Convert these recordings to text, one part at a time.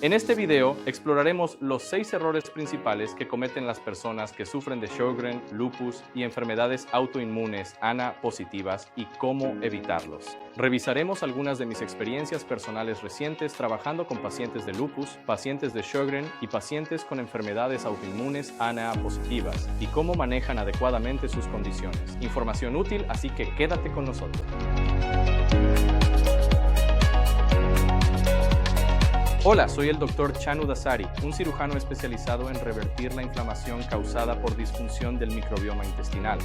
En este video exploraremos los 6 errores principales que cometen las personas que sufren de Sjögren, lupus y enfermedades autoinmunes ANA positivas y cómo evitarlos. Revisaremos algunas de mis experiencias personales recientes trabajando con pacientes de lupus, pacientes de Sjögren y pacientes con enfermedades autoinmunes ANA positivas y cómo manejan adecuadamente sus condiciones. Información útil, así que quédate con nosotros. Hola, soy el Dr. Chanu Dasari, un cirujano especializado en revertir la inflamación causada por disfunción del microbioma intestinal.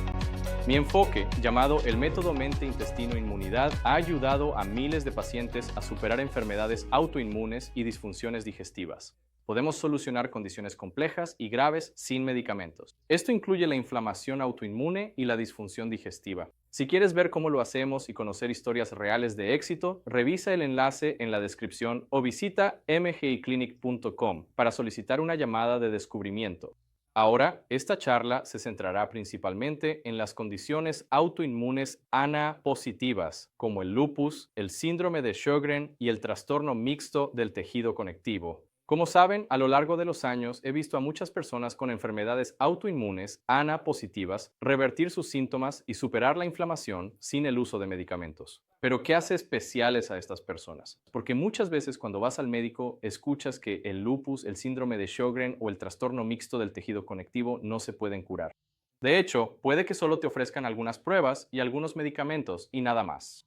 Mi enfoque, llamado el método mente-intestino-inmunidad, ha ayudado a miles de pacientes a superar enfermedades autoinmunes y disfunciones digestivas. Podemos solucionar condiciones complejas y graves sin medicamentos. Esto incluye la inflamación autoinmune y la disfunción digestiva. Si quieres ver cómo lo hacemos y conocer historias reales de éxito, revisa el enlace en la descripción o visita mgiclinic.com para solicitar una llamada de descubrimiento. Ahora, esta charla se centrará principalmente en las condiciones autoinmunes ANA positivas, como el lupus, el síndrome de Sjögren y el trastorno mixto del tejido conectivo. Como saben, a lo largo de los años he visto a muchas personas con enfermedades autoinmunes ANA positivas revertir sus síntomas y superar la inflamación sin el uso de medicamentos. Pero ¿qué hace especiales a estas personas? Porque muchas veces cuando vas al médico escuchas que el lupus, el síndrome de Sjögren o el trastorno mixto del tejido conectivo no se pueden curar. De hecho, puede que solo te ofrezcan algunas pruebas y algunos medicamentos y nada más.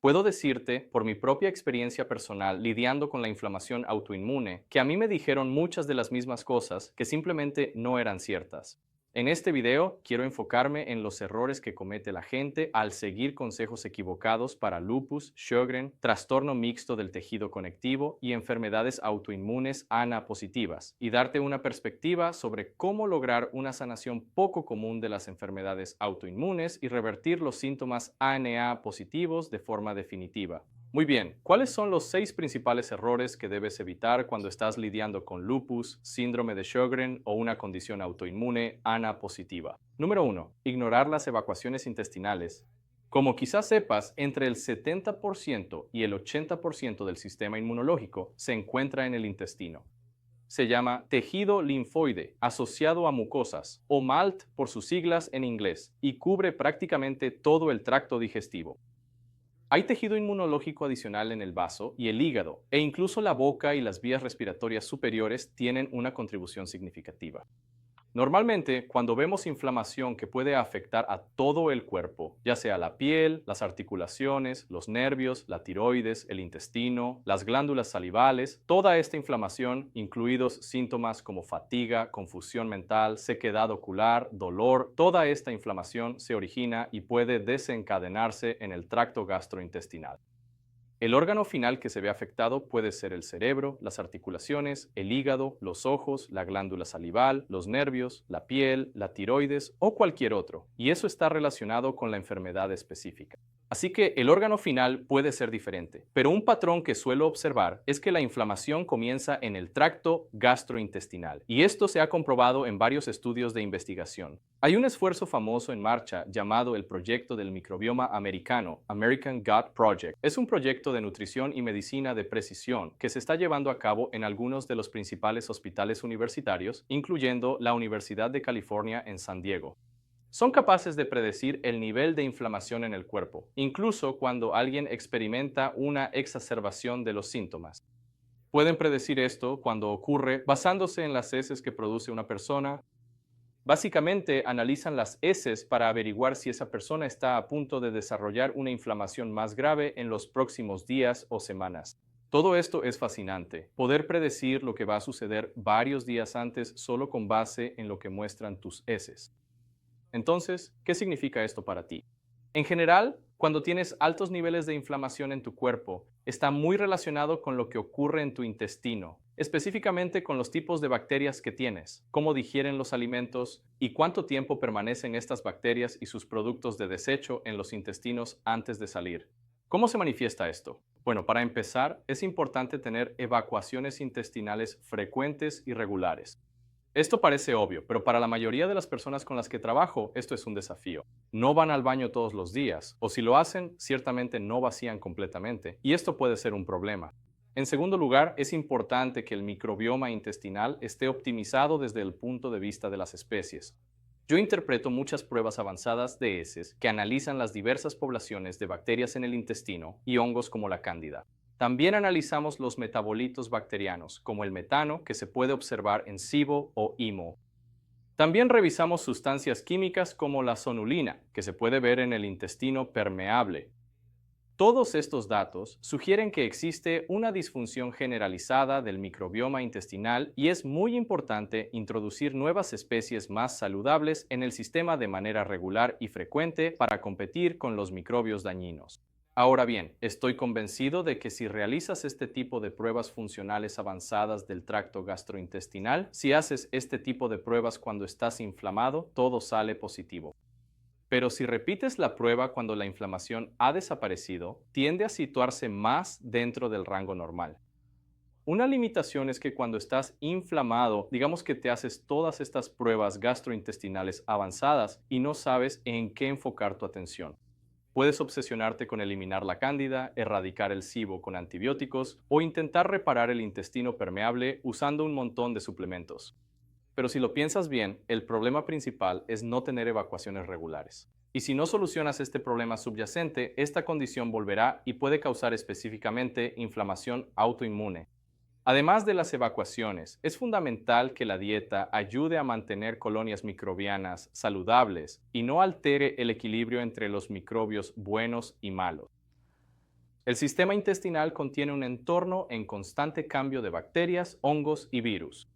Puedo decirte, por mi propia experiencia personal lidiando con la inflamación autoinmune, que a mí me dijeron muchas de las mismas cosas que simplemente no eran ciertas. En este video quiero enfocarme en los errores que comete la gente al seguir consejos equivocados para lupus, Sjögren, trastorno mixto del tejido conectivo y enfermedades autoinmunes ANA positivas, y darte una perspectiva sobre cómo lograr una sanación poco común de las enfermedades autoinmunes y revertir los síntomas ANA positivos de forma definitiva. Muy bien, ¿cuáles son los 6 principales errores que debes evitar cuando estás lidiando con lupus, síndrome de Sjögren o una condición autoinmune ANA positiva? Número 1. Ignorar las evacuaciones intestinales. Como quizás sepas, entre el 70% y el 80% del sistema inmunológico se encuentra en el intestino. Se llama tejido linfoide asociado a mucosas, o MALT por sus siglas en inglés, y cubre prácticamente todo el tracto digestivo. Hay tejido inmunológico adicional en el vaso y el hígado, e incluso la boca y las vías respiratorias superiores tienen una contribución significativa. Normalmente, cuando vemos inflamación que puede afectar a todo el cuerpo, ya sea la piel, las articulaciones, los nervios, la tiroides, el intestino, las glándulas salivales, toda esta inflamación, incluidos síntomas como fatiga, confusión mental, sequedad ocular, dolor, toda esta inflamación se origina y puede desencadenarse en el tracto gastrointestinal. El órgano final que se ve afectado puede ser el cerebro, las articulaciones, el hígado, los ojos, la glándula salival, los nervios, la piel, la tiroides o cualquier otro, y eso está relacionado con la enfermedad específica. Así que el órgano final puede ser diferente, pero un patrón que suelo observar es que la inflamación comienza en el tracto gastrointestinal, y esto se ha comprobado en varios estudios de investigación. Hay un esfuerzo famoso en marcha llamado el Proyecto del Microbioma Americano, American Gut Project. Es un proyecto de nutrición y medicina de precisión que se está llevando a cabo en algunos de los principales hospitales universitarios, incluyendo la Universidad de California en San Diego. Son capaces de predecir el nivel de inflamación en el cuerpo, incluso cuando alguien experimenta una exacerbación de los síntomas. Pueden predecir esto cuando ocurre basándose en las heces que produce una persona. Básicamente, analizan las heces para averiguar si esa persona está a punto de desarrollar una inflamación más grave en los próximos días o semanas. Todo esto es fascinante, poder predecir lo que va a suceder varios días antes solo con base en lo que muestran tus heces. Entonces, ¿qué significa esto para ti? En general, cuando tienes altos niveles de inflamación en tu cuerpo, está muy relacionado con lo que ocurre en tu intestino, específicamente con los tipos de bacterias que tienes, cómo digieren los alimentos y cuánto tiempo permanecen estas bacterias y sus productos de desecho en los intestinos antes de salir. ¿Cómo se manifiesta esto? Bueno, para empezar, es importante tener evacuaciones intestinales frecuentes y regulares. Esto parece obvio, pero para la mayoría de las personas con las que trabajo, esto es un desafío. No van al baño todos los días, o si lo hacen, ciertamente no vacían completamente, y esto puede ser un problema. En segundo lugar, es importante que el microbioma intestinal esté optimizado desde el punto de vista de las especies. Yo interpreto muchas pruebas avanzadas de heces que analizan las diversas poblaciones de bacterias en el intestino y hongos como la cándida. También analizamos los metabolitos bacterianos, como el metano, que se puede observar en SIBO o IMO. También revisamos sustancias químicas como la sonulina, que se puede ver en el intestino permeable. Todos estos datos sugieren que existe una disfunción generalizada del microbioma intestinal y es muy importante introducir nuevas especies más saludables en el sistema de manera regular y frecuente para competir con los microbios dañinos. Ahora bien, estoy convencido de que si realizas este tipo de pruebas funcionales avanzadas del tracto gastrointestinal, si haces este tipo de pruebas cuando estás inflamado, todo sale positivo. Pero si repites la prueba cuando la inflamación ha desaparecido, tiende a situarse más dentro del rango normal. Una limitación es que cuando estás inflamado, digamos que te haces todas estas pruebas gastrointestinales avanzadas y no sabes en qué enfocar tu atención. Puedes obsesionarte con eliminar la cándida, erradicar el SIBO con antibióticos o intentar reparar el intestino permeable usando un montón de suplementos. Pero si lo piensas bien, el problema principal es no tener evacuaciones regulares. Y si no solucionas este problema subyacente, esta condición volverá y puede causar específicamente inflamación autoinmune. Además de las evacuaciones, es fundamental que la dieta ayude a mantener colonias microbianas saludables y no altere el equilibrio entre los microbios buenos y malos. El sistema intestinal contiene un entorno en constante cambio de bacterias, hongos y virus.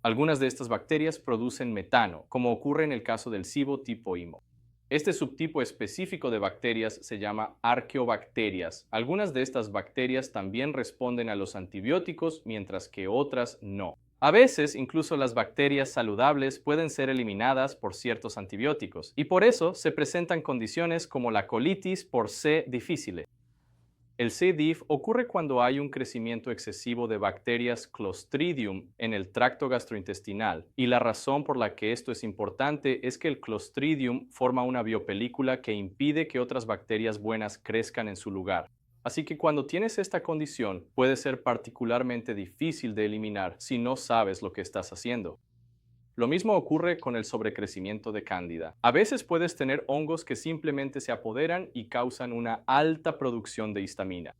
Algunas de estas bacterias producen metano, como ocurre en el caso del SIBO tipo IMO. Este subtipo específico de bacterias se llama arqueobacterias. Algunas de estas bacterias también responden a los antibióticos, mientras que otras no. A veces, incluso las bacterias saludables pueden ser eliminadas por ciertos antibióticos, y por eso se presentan condiciones como la colitis por C. difficile. El C. diff ocurre cuando hay un crecimiento excesivo de bacterias Clostridium en el tracto gastrointestinal, y la razón por la que esto es importante es que el Clostridium forma una biopelícula que impide que otras bacterias buenas crezcan en su lugar. Así que cuando tienes esta condición, puede ser particularmente difícil de eliminar si no sabes lo que estás haciendo. Lo mismo ocurre con el sobrecrecimiento de cándida. A veces puedes tener hongos que simplemente se apoderan y causan una alta producción de histamina.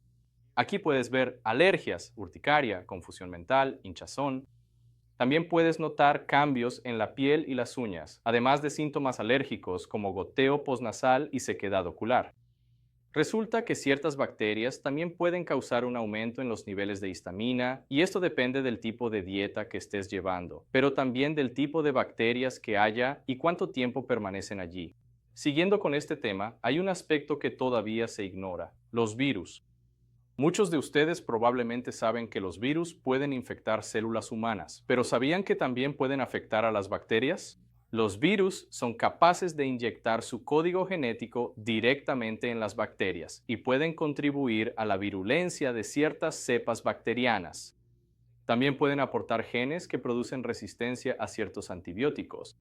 Aquí puedes ver alergias, urticaria, confusión mental, hinchazón. También puedes notar cambios en la piel y las uñas, además de síntomas alérgicos como goteo posnasal y sequedad ocular. Resulta que ciertas bacterias también pueden causar un aumento en los niveles de histamina, y esto depende del tipo de dieta que estés llevando, pero también del tipo de bacterias que haya y cuánto tiempo permanecen allí. Siguiendo con este tema, hay un aspecto que todavía se ignora: los virus. Muchos de ustedes probablemente saben que los virus pueden infectar células humanas, pero ¿sabían que también pueden afectar a las bacterias? Los virus son capaces de inyectar su código genético directamente en las bacterias y pueden contribuir a la virulencia de ciertas cepas bacterianas. También pueden aportar genes que producen resistencia a ciertos antibióticos.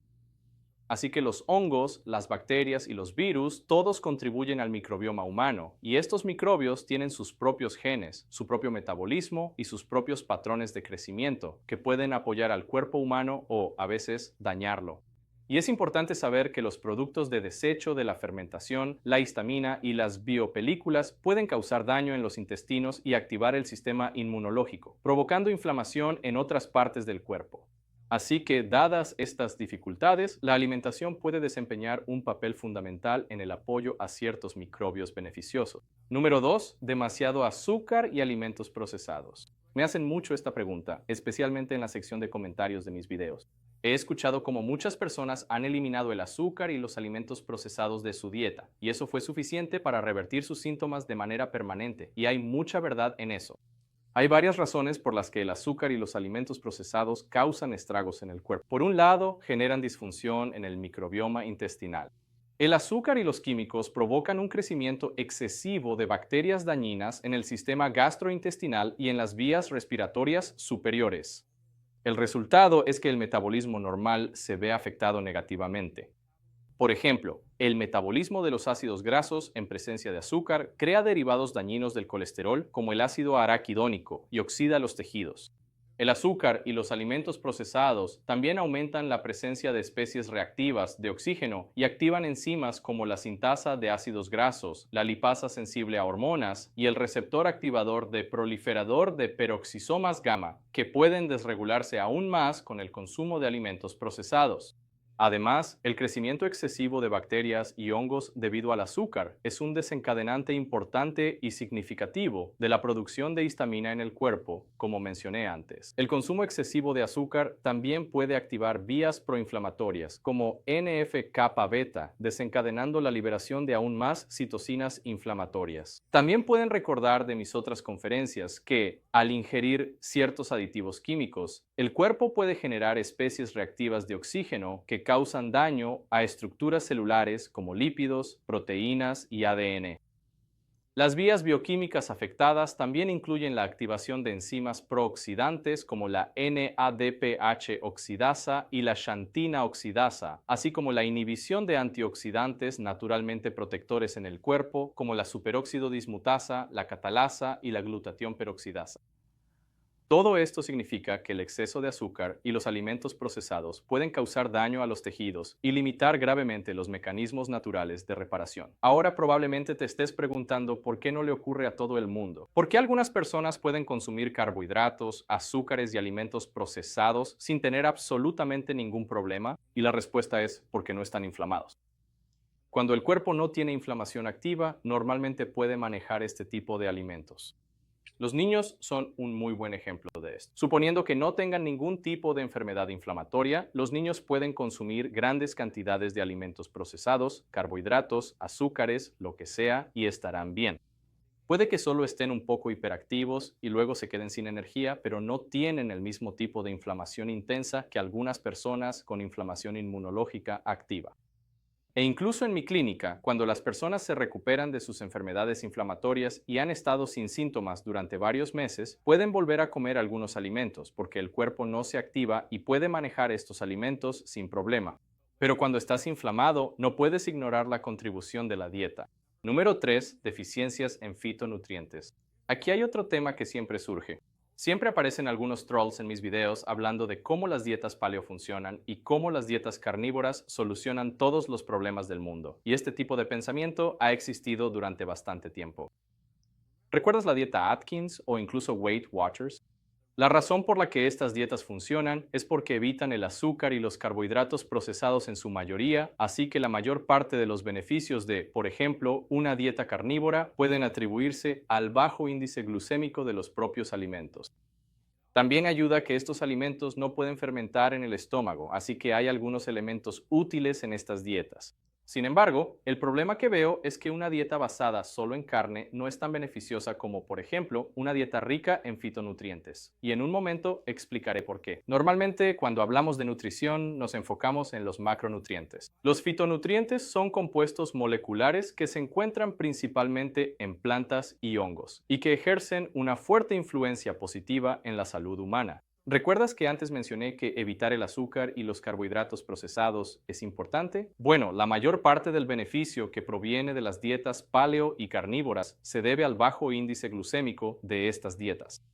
Así que los hongos, las bacterias y los virus todos contribuyen al microbioma humano, y estos microbios tienen sus propios genes, su propio metabolismo y sus propios patrones de crecimiento que pueden apoyar al cuerpo humano o, a veces, dañarlo. Y es importante saber que los productos de desecho de la fermentación, la histamina y las biopelículas pueden causar daño en los intestinos y activar el sistema inmunológico, provocando inflamación en otras partes del cuerpo. Así que, dadas estas dificultades, la alimentación puede desempeñar un papel fundamental en el apoyo a ciertos microbios beneficiosos. Número 2. Demasiado azúcar y alimentos procesados. Me hacen mucho esta pregunta, especialmente en la sección de comentarios de mis videos. He escuchado cómo muchas personas han eliminado el azúcar y los alimentos procesados de su dieta, y eso fue suficiente para revertir sus síntomas de manera permanente, y hay mucha verdad en eso. Hay varias razones por las que el azúcar y los alimentos procesados causan estragos en el cuerpo. Por un lado, generan disfunción en el microbioma intestinal. El azúcar y los químicos provocan un crecimiento excesivo de bacterias dañinas en el sistema gastrointestinal y en las vías respiratorias superiores. El resultado es que el metabolismo normal se ve afectado negativamente. Por ejemplo, el metabolismo de los ácidos grasos en presencia de azúcar crea derivados dañinos del colesterol como el ácido araquidónico y oxida los tejidos. El azúcar y los alimentos procesados también aumentan la presencia de especies reactivas de oxígeno y activan enzimas como la sintasa de ácidos grasos, la lipasa sensible a hormonas y el receptor activador de proliferador de peroxisomas gamma, que pueden desregularse aún más con el consumo de alimentos procesados. Además, el crecimiento excesivo de bacterias y hongos debido al azúcar es un desencadenante importante y significativo de la producción de histamina en el cuerpo, como mencioné antes. El consumo excesivo de azúcar también puede activar vías proinflamatorias, como NF-kappa beta, desencadenando la liberación de aún más citocinas inflamatorias. También pueden recordar de mis otras conferencias que, al ingerir ciertos aditivos químicos, el cuerpo puede generar especies reactivas de oxígeno que causan daño a estructuras celulares como lípidos, proteínas y ADN. Las vías bioquímicas afectadas también incluyen la activación de enzimas prooxidantes como la NADPH oxidasa y la xantina oxidasa, así como la inhibición de antioxidantes naturalmente protectores en el cuerpo como la superóxido dismutasa, la catalasa y la glutatión peroxidasa. Todo esto significa que el exceso de azúcar y los alimentos procesados pueden causar daño a los tejidos y limitar gravemente los mecanismos naturales de reparación. Ahora probablemente te estés preguntando por qué no le ocurre a todo el mundo. ¿Por qué algunas personas pueden consumir carbohidratos, azúcares y alimentos procesados sin tener absolutamente ningún problema? Y la respuesta es porque no están inflamados. Cuando el cuerpo no tiene inflamación activa, normalmente puede manejar este tipo de alimentos. Los niños son un muy buen ejemplo de esto. Suponiendo que no tengan ningún tipo de enfermedad inflamatoria, los niños pueden consumir grandes cantidades de alimentos procesados, carbohidratos, azúcares, lo que sea, y estarán bien. Puede que solo estén un poco hiperactivos y luego se queden sin energía, pero no tienen el mismo tipo de inflamación intensa que algunas personas con inflamación inmunológica activa. E incluso en mi clínica, cuando las personas se recuperan de sus enfermedades inflamatorias y han estado sin síntomas durante varios meses, pueden volver a comer algunos alimentos porque el cuerpo no se activa y puede manejar estos alimentos sin problema. Pero cuando estás inflamado, no puedes ignorar la contribución de la dieta. Número 3. Deficiencias en fitonutrientes. Aquí hay otro tema que siempre surge. Siempre aparecen algunos trolls en mis videos hablando de cómo las dietas paleo funcionan y cómo las dietas carnívoras solucionan todos los problemas del mundo. Y este tipo de pensamiento ha existido durante bastante tiempo. ¿Recuerdas la dieta Atkins o incluso Weight Watchers? La razón por la que estas dietas funcionan es porque evitan el azúcar y los carbohidratos procesados en su mayoría, así que la mayor parte de los beneficios de, por ejemplo, una dieta carnívora pueden atribuirse al bajo índice glucémico de los propios alimentos. También ayuda a que estos alimentos no pueden fermentar en el estómago, así que hay algunos elementos útiles en estas dietas. Sin embargo, el problema que veo es que una dieta basada solo en carne no es tan beneficiosa como, por ejemplo, una dieta rica en fitonutrientes. Y en un momento explicaré por qué. Normalmente, cuando hablamos de nutrición, nos enfocamos en los macronutrientes. Los fitonutrientes son compuestos moleculares que se encuentran principalmente en plantas y hongos, y que ejercen una fuerte influencia positiva en la salud humana. ¿Recuerdas que antes mencioné que evitar el azúcar y los carbohidratos procesados es importante? Bueno, la mayor parte del beneficio que proviene de las dietas paleo y carnívoras se debe al bajo índice glucémico de estas dietas.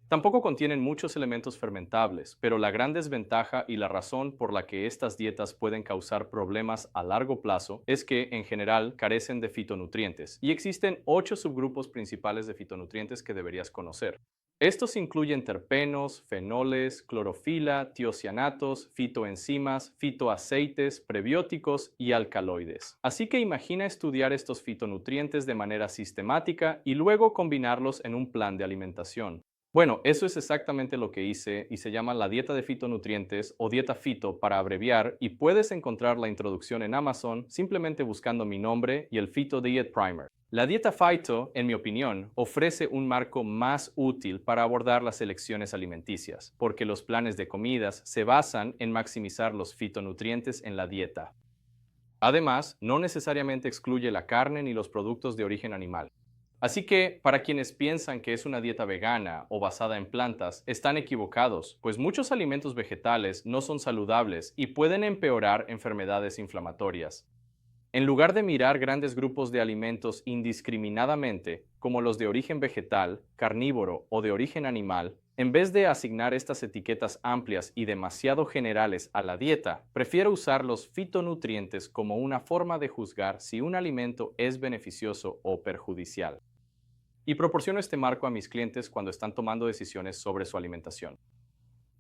Tampoco contienen muchos elementos fermentables, pero la gran desventaja y la razón por la que estas dietas pueden causar problemas a largo plazo es que, en general, carecen de fitonutrientes, y existen 8 subgrupos principales de fitonutrientes que deberías conocer. Estos incluyen terpenos, fenoles, clorofila, tiocianatos, fitoenzimas, fitoaceites, prebióticos y alcaloides. Así que imagina estudiar estos fitonutrientes de manera sistemática y luego combinarlos en un plan de alimentación. Bueno, eso es exactamente lo que hice y se llama la dieta de fitonutrientes o dieta fito para abreviar, y puedes encontrar la introducción en Amazon simplemente buscando mi nombre y el Phyto Diet Primer. La dieta Phyto, en mi opinión, ofrece un marco más útil para abordar las elecciones alimenticias, porque los planes de comidas se basan en maximizar los fitonutrientes en la dieta. Además, no necesariamente excluye la carne ni los productos de origen animal. Así que, para quienes piensan que es una dieta vegana o basada en plantas, están equivocados, pues muchos alimentos vegetales no son saludables y pueden empeorar enfermedades inflamatorias. En lugar de mirar grandes grupos de alimentos indiscriminadamente, como los de origen vegetal, carnívoro o de origen animal, en vez de asignar estas etiquetas amplias y demasiado generales a la dieta, prefiero usar los fitonutrientes como una forma de juzgar si un alimento es beneficioso o perjudicial. Y proporciono este marco a mis clientes cuando están tomando decisiones sobre su alimentación.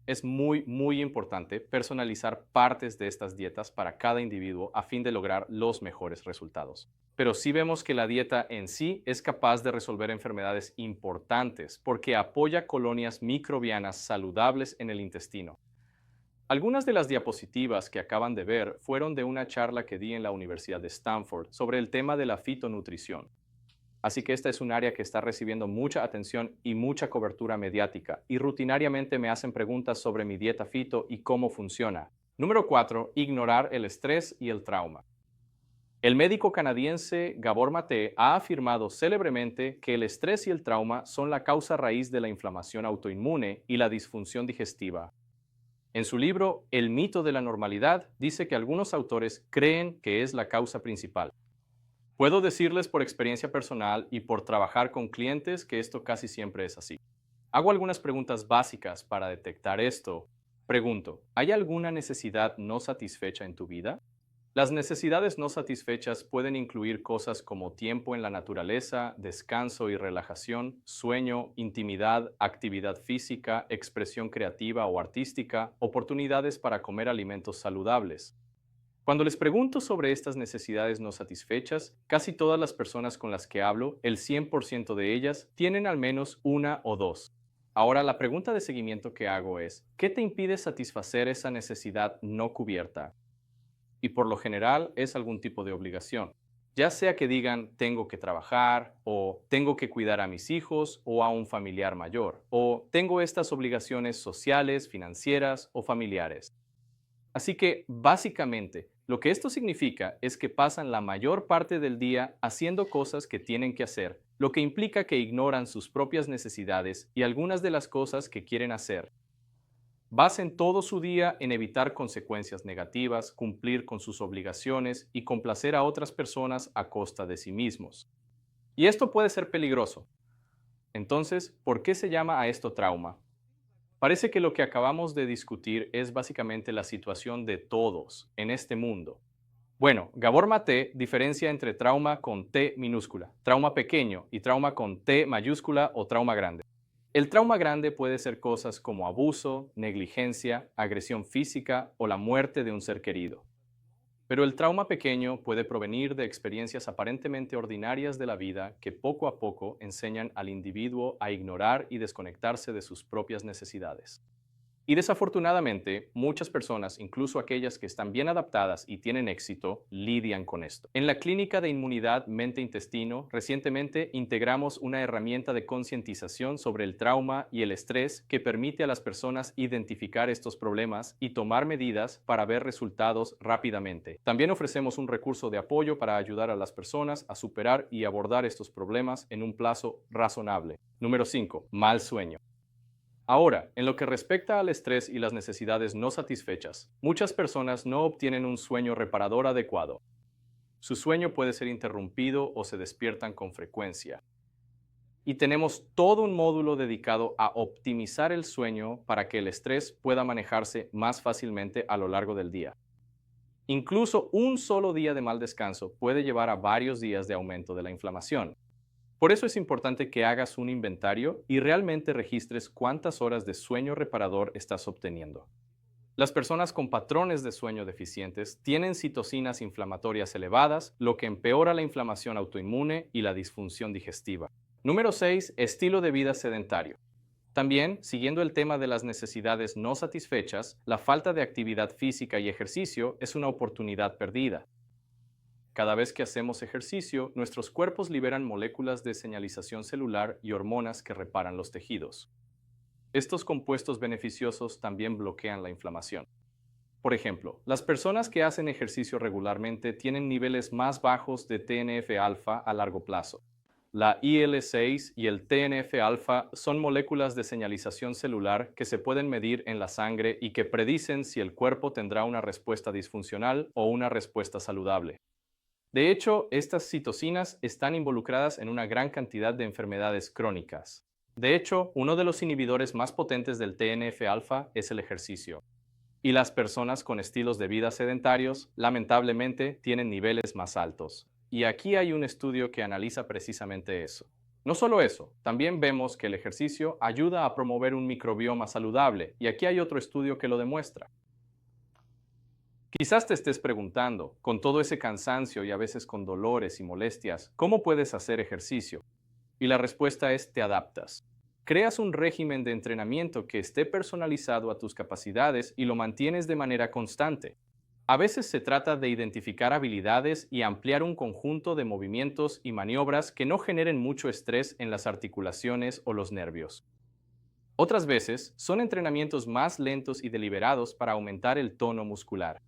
Es muy importante personalizar partes de estas dietas para cada individuo a fin de lograr los mejores resultados. Pero sí vemos que la dieta en sí es capaz de resolver enfermedades importantes porque apoya colonias microbianas saludables en el intestino. Algunas de las diapositivas que acaban de ver fueron de una charla que di en la Universidad de Stanford sobre el tema de la fitonutrición. Así que esta es un área que está recibiendo mucha atención y mucha cobertura mediática, y rutinariamente me hacen preguntas sobre mi dieta fito y cómo funciona. Número 4. Ignorar el estrés y el trauma. El médico canadiense Gabor Mate ha afirmado célebremente que el estrés y el trauma son la causa raíz de la inflamación autoinmune y la disfunción digestiva. En su libro El mito de la normalidad, dice que algunos autores creen que es la causa principal. Puedo decirles por experiencia personal y por trabajar con clientes que esto casi siempre es así. Hago algunas preguntas básicas para detectar esto. Pregunto, ¿hay alguna necesidad no satisfecha en tu vida? Las necesidades no satisfechas pueden incluir cosas como tiempo en la naturaleza, descanso y relajación, sueño, intimidad, actividad física, expresión creativa o artística, oportunidades para comer alimentos saludables. Cuando les pregunto sobre estas necesidades no satisfechas, casi todas las personas con las que hablo, el 100% de ellas, tienen al menos una o dos. Ahora, la pregunta de seguimiento que hago es, ¿qué te impide satisfacer esa necesidad no cubierta? Y por lo general es algún tipo de obligación. Ya sea que digan tengo que trabajar, o tengo que cuidar a mis hijos o a un familiar mayor, o tengo estas obligaciones sociales, financieras o familiares. Así que, básicamente, lo que esto significa es que pasan la mayor parte del día haciendo cosas que tienen que hacer, lo que implica que ignoran sus propias necesidades y algunas de las cosas que quieren hacer. Basen todo su día en evitar consecuencias negativas, cumplir con sus obligaciones y complacer a otras personas a costa de sí mismos. Y esto puede ser peligroso. Entonces, ¿por qué se llama a esto trauma? Parece que lo que acabamos de discutir es básicamente la situación de todos en este mundo. Bueno, Gabor Maté diferencia entre trauma con T minúscula, trauma pequeño y trauma con T mayúscula o trauma grande. El trauma grande puede ser cosas como abuso, negligencia, agresión física o la muerte de un ser querido. Pero el trauma pequeño puede provenir de experiencias aparentemente ordinarias de la vida que poco a poco enseñan al individuo a ignorar y desconectarse de sus propias necesidades. Y desafortunadamente, muchas personas, incluso aquellas que están bien adaptadas y tienen éxito, lidian con esto. En la Clínica de Inmunidad Mente-Intestino, recientemente integramos una herramienta de concientización sobre el trauma y el estrés que permite a las personas identificar estos problemas y tomar medidas para ver resultados rápidamente. También ofrecemos un recurso de apoyo para ayudar a las personas a superar y abordar estos problemas en un plazo razonable. Número 5. Mal sueño. Ahora, en lo que respecta al estrés y las necesidades no satisfechas, muchas personas no obtienen un sueño reparador adecuado. Su sueño puede ser interrumpido o se despiertan con frecuencia. Y tenemos todo un módulo dedicado a optimizar el sueño para que el estrés pueda manejarse más fácilmente a lo largo del día. Incluso un solo día de mal descanso puede llevar a varios días de aumento de la inflamación. Por eso es importante que hagas un inventario y realmente registres cuántas horas de sueño reparador estás obteniendo. Las personas con patrones de sueño deficientes tienen citocinas inflamatorias elevadas, lo que empeora la inflamación autoinmune y la disfunción digestiva. Número 6. Estilo de vida sedentario. También, siguiendo el tema de las necesidades no satisfechas, la falta de actividad física y ejercicio es una oportunidad perdida. Cada vez que hacemos ejercicio, nuestros cuerpos liberan moléculas de señalización celular y hormonas que reparan los tejidos. Estos compuestos beneficiosos también bloquean la inflamación. Por ejemplo, las personas que hacen ejercicio regularmente tienen niveles más bajos de TNF-alfa a largo plazo. La IL-6 y el TNF-alfa son moléculas de señalización celular que se pueden medir en la sangre y que predicen si el cuerpo tendrá una respuesta disfuncional o una respuesta saludable. De hecho, estas citocinas están involucradas en una gran cantidad de enfermedades crónicas. De hecho, uno de los inhibidores más potentes del TNF-alfa es el ejercicio. Y las personas con estilos de vida sedentarios, lamentablemente, tienen niveles más altos. Y aquí hay un estudio que analiza precisamente eso. No solo eso, también vemos que el ejercicio ayuda a promover un microbioma saludable, y aquí hay otro estudio que lo demuestra. Quizás te estés preguntando, con todo ese cansancio y a veces con dolores y molestias, ¿cómo puedes hacer ejercicio? Y la respuesta es: te adaptas. Creas un régimen de entrenamiento que esté personalizado a tus capacidades y lo mantienes de manera constante. A veces se trata de identificar habilidades y ampliar un conjunto de movimientos y maniobras que no generen mucho estrés en las articulaciones o los nervios. Otras veces son entrenamientos más lentos y deliberados para aumentar el tono muscular.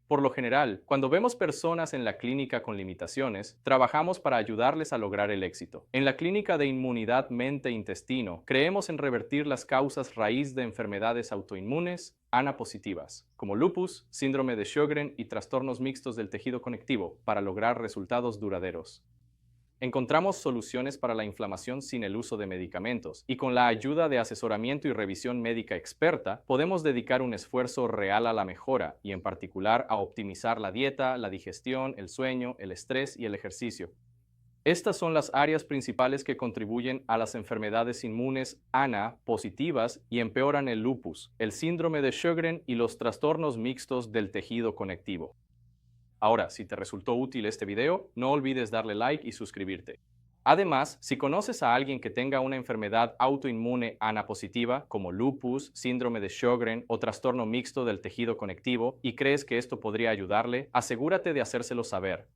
Por lo general, cuando vemos personas en la clínica con limitaciones, trabajamos para ayudarles a lograr el éxito. En la clínica de inmunidad mente-intestino, creemos en revertir las causas raíz de enfermedades autoinmunes ANA positivas, como lupus, síndrome de Sjögren y trastornos mixtos del tejido conectivo, para lograr resultados duraderos. Encontramos soluciones para la inflamación sin el uso de medicamentos, y con la ayuda de asesoramiento y revisión médica experta, podemos dedicar un esfuerzo real a la mejora, y en particular a optimizar la dieta, la digestión, el sueño, el estrés y el ejercicio. Estas son las áreas principales que contribuyen a las enfermedades inmunes ANA positivas y empeoran el lupus, el síndrome de Sjögren y los trastornos mixtos del tejido conectivo. Ahora, si te resultó útil este video, no olvides darle like y suscribirte. Además, si conoces a alguien que tenga una enfermedad autoinmune ANA positiva, como lupus, síndrome de Sjögren o trastorno mixto del tejido conectivo, y crees que esto podría ayudarle, asegúrate de hacérselo saber.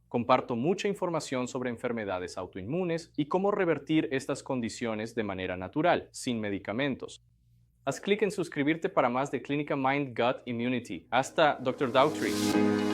Comparto mucha información sobre enfermedades autoinmunes y cómo revertir estas condiciones de manera natural, sin medicamentos. Haz clic en suscribirte para más de Clínica Mind Gut Immunity. Hasta Dr. Daughtry.